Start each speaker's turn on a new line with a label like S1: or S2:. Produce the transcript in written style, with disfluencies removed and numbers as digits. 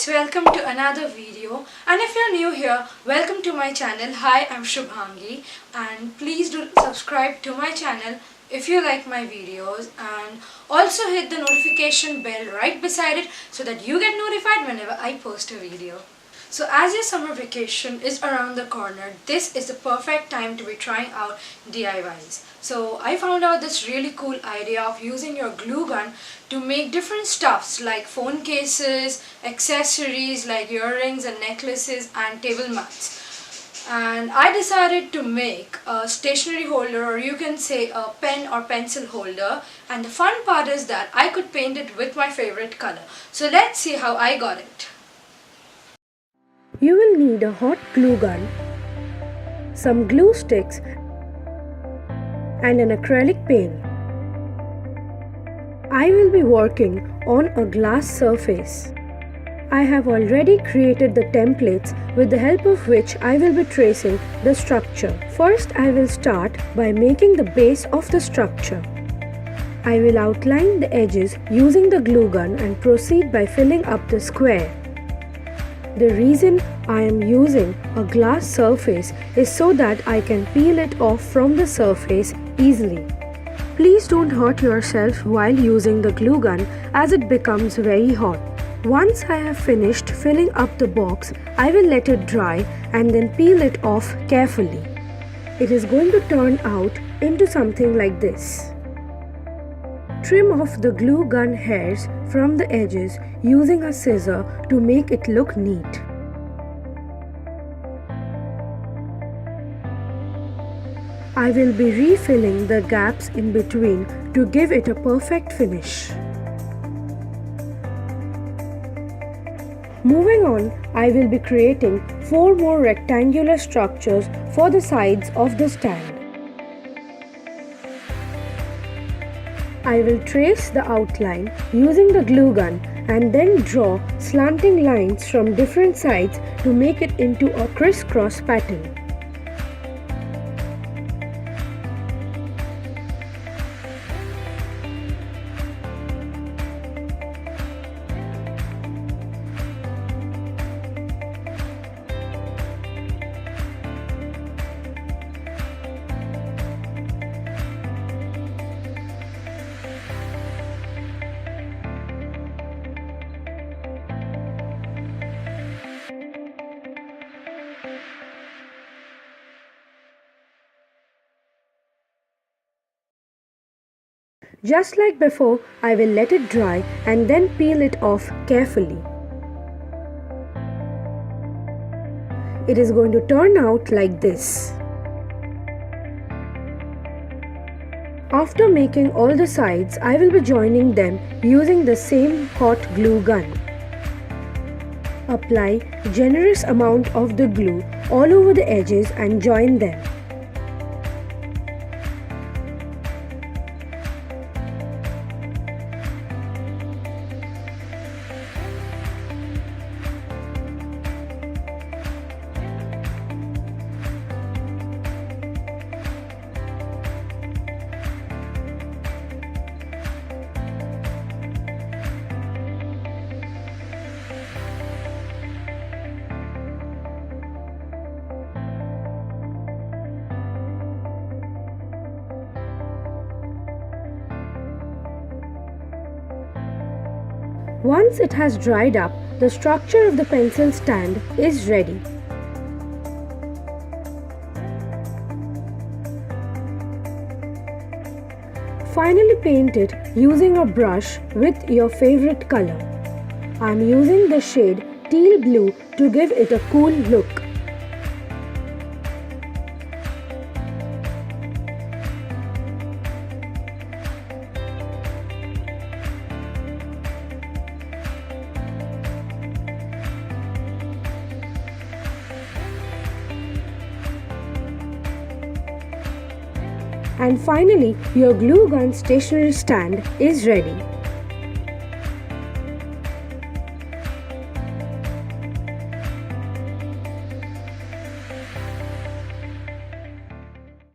S1: guys, welcome to another video, and if you're new here, welcome to my channel. Hi, I'm Shubhangi, and please do subscribe to my channel if you like my videos, and also hit the notification bell right beside it so that you get notified whenever I post a video. So as your summer vacation is around the corner, this is the perfect time to be trying out DIYs. So I found out this really cool idea of using your glue gun to make different stuffs like phone cases, accessories like earrings and necklaces and table mats. And I decided to make a stationery holder, or you can say a pen or pencil holder, and the fun part is that I could paint it with my favorite color. So let's see how I got it.
S2: You will need a hot glue gun, some glue sticks and an acrylic paint. I will be working on a glass surface. I have already created the templates with the help of which I will be tracing the structure. First, I will start by making the base of the structure. I will outline the edges using the glue gun and proceed by filling up the square. The reason I am using a glass surface is so that I can peel it off from the surface easily. Please don't hurt yourself while using the glue gun as it becomes very hot. Once I have finished filling up the box, I will let it dry and then peel it off carefully. It is going to turn out into something like this. Trim off the glue gun hairs from the edges using a scissor to make it look neat. I will be refilling the gaps in between to give it a perfect finish. Moving on, I will be creating 4 more rectangular structures for the sides of the stand. I will trace the outline using the glue gun and then draw slanting lines from different sides to make it into a crisscross pattern. Just like before, I will let it dry and then peel it off carefully. It is going to turn out like this. After making all the sides, I will be joining them using the same hot glue gun. Apply generous amount of the glue all over the edges and join them. Once it has dried up, the structure of the pencil stand is ready. Finally paint it using a brush with your favorite color. I am using the shade teal blue to give it a cool look. And finally, your glue gun stationery stand is ready.